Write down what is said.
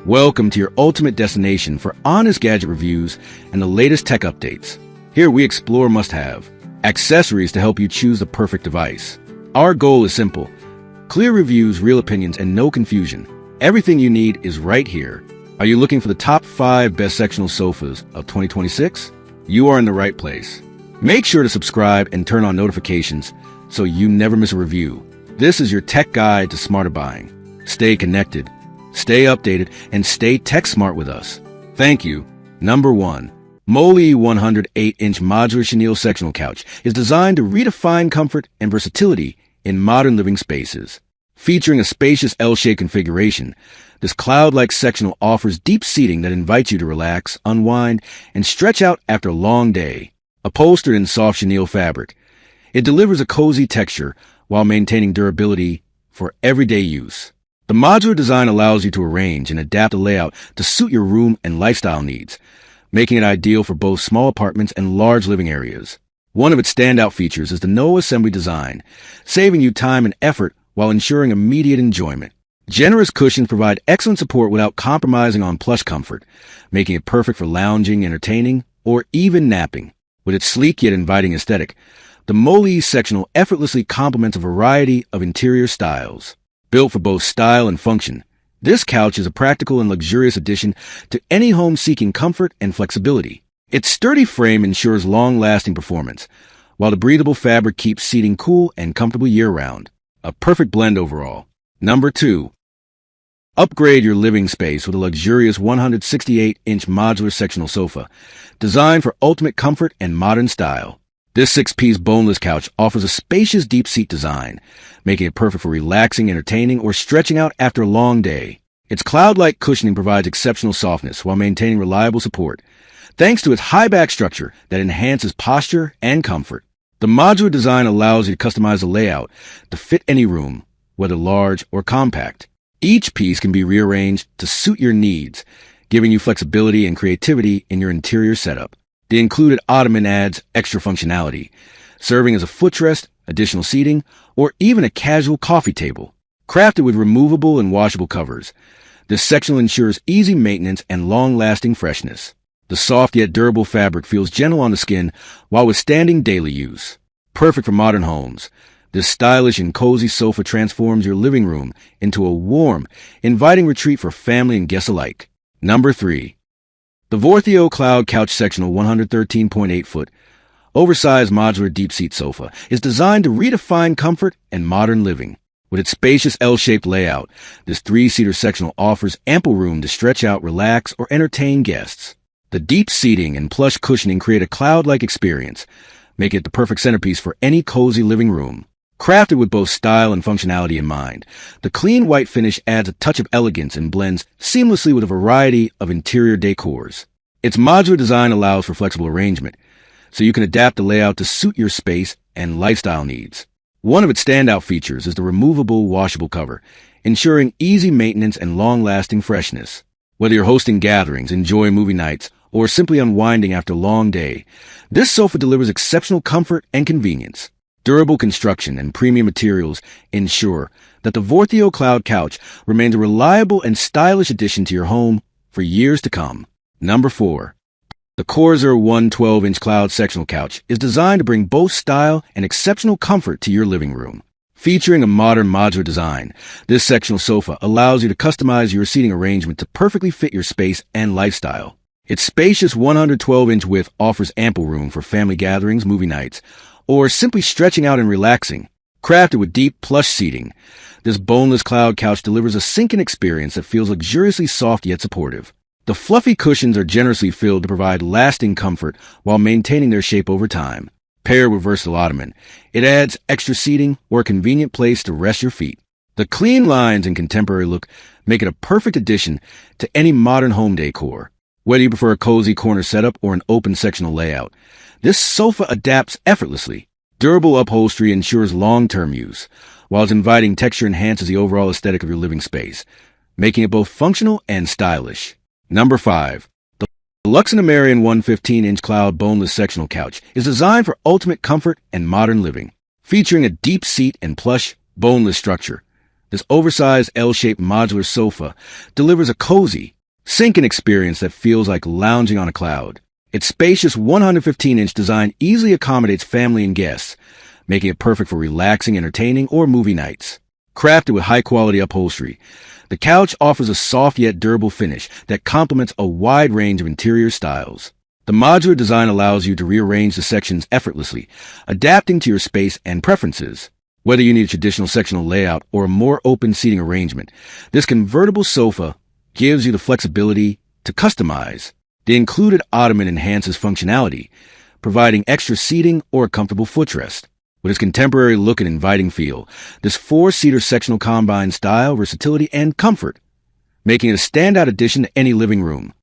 Welcome to your ultimate destination for honest gadget reviews and the latest tech updates. Here we explore must-have accessories to help you choose the perfect device. Our goal is simple: clear reviews, real opinions, and no confusion. Everything you need is right here. Are you looking for the top 5 best sectional sofas of 2026? You are in the right place. Make sure to subscribe and turn on notifications so you never miss a review. This is your tech guide to smarter buying. Stay connected, stay updated, and stay tech smart with us. Thank you. Number 1. Moliy 108-inch modular chenille sectional couch is designed to redefine comfort and versatility in modern living spaces. Featuring a spacious L-shaped configuration, this cloud-like sectional offers deep seating that invites you to relax, unwind, and stretch out after a long day. Upholstered in soft chenille fabric, it delivers a cozy texture while maintaining durability for everyday use. The modular design allows you to arrange and adapt the layout to suit your room and lifestyle needs, making it ideal for both small apartments and large living areas. One of its standout features is the no-assembly design, saving you time and effort while ensuring immediate enjoyment. Generous cushions provide excellent support without compromising on plush comfort, making it perfect for lounging, entertaining, or even napping. With its sleek yet inviting aesthetic, the Moliy sectional effortlessly complements a variety of interior styles. Built for both style and function, this couch is a practical and luxurious addition to any home seeking comfort and flexibility. Its sturdy frame ensures long-lasting performance, while the breathable fabric keeps seating cool and comfortable year-round. A perfect blend overall. Number 2. Upgrade your living space with a luxurious 168-inch modular sectional sofa, designed for ultimate comfort and modern style. This 6-piece boneless couch offers a spacious deep seat design, making it perfect for relaxing, entertaining, or stretching out after a long day. Its cloud-like cushioning provides exceptional softness while maintaining reliable support, thanks to its high back structure that enhances posture and comfort. The modular design allows you to customize the layout to fit any room, whether large or compact. Each piece can be rearranged to suit your needs, giving you flexibility and creativity in your interior setup. The included Ottoman adds extra functionality, serving as a footrest, additional seating, or even a casual coffee table. Crafted with removable and washable covers, this sectional ensures easy maintenance and long-lasting freshness. The soft yet durable fabric feels gentle on the skin while withstanding daily use. Perfect for modern homes, this stylish and cozy sofa transforms your living room into a warm, inviting retreat for family and guests alike. Number 3. The Vorthio Cloud Couch Sectional 113.8-foot oversized modular deep seat sofa is designed to redefine comfort and modern living. With its spacious L-shaped layout, this 3-seater sectional offers ample room to stretch out, relax, or entertain guests. The deep seating and plush cushioning create a cloud-like experience, making it the perfect centerpiece for any cozy living room. Crafted with both style and functionality in mind, the clean white finish adds a touch of elegance and blends seamlessly with a variety of interior decors. Its modular design allows for flexible arrangement, so you can adapt the layout to suit your space and lifestyle needs. One of its standout features is the removable washable cover, ensuring easy maintenance and long-lasting freshness. Whether you're hosting gatherings, enjoying movie nights, or simply unwinding after a long day, this sofa delivers exceptional comfort and convenience. Durable construction and premium materials ensure that the Vorthio Cloud Couch remains a reliable and stylish addition to your home for years to come. Number 4. The Korser 112-inch Cloud Sectional Couch is designed to bring both style and exceptional comfort to your living room. Featuring a modern modular design, this sectional sofa allows you to customize your seating arrangement to perfectly fit your space and lifestyle. Its spacious 112-inch width offers ample room for family gatherings, movie nights, or simply stretching out and relaxing. Crafted with deep, plush seating, this boneless cloud couch delivers a sinking experience that feels luxuriously soft yet supportive. The fluffy cushions are generously filled to provide lasting comfort while maintaining their shape over time. Paired with versatile Ottoman, it adds extra seating or a convenient place to rest your feet. The clean lines and contemporary look make it a perfect addition to any modern home decor. Whether you prefer a cozy corner setup or an open sectional layout, this sofa adapts effortlessly. Durable upholstery ensures long-term use, while its inviting texture enhances the overall aesthetic of your living space, making it both functional and stylish. Number 5. The Luxanimarion 115-inch Cloud Boneless Sectional Couch is designed for ultimate comfort and modern living. Featuring a deep seat and plush, boneless structure, this oversized L-shaped modular sofa delivers a cozy, Sink an experience that feels like lounging on a cloud. Its spacious 115-inch design easily accommodates family and guests, making it perfect for relaxing, entertaining, or movie nights. Crafted with high-quality upholstery, the couch offers a soft yet durable finish that complements a wide range of interior styles. The modular design allows you to rearrange the sections effortlessly, adapting to your space and preferences. Whether you need a traditional sectional layout or a more open seating arrangement, this convertible sofa gives you the flexibility to customize. The included Ottoman enhances functionality, providing extra seating or a comfortable footrest. With its contemporary look and inviting feel, this four-seater sectional combines style, versatility, and comfort, making it a standout addition to any living room.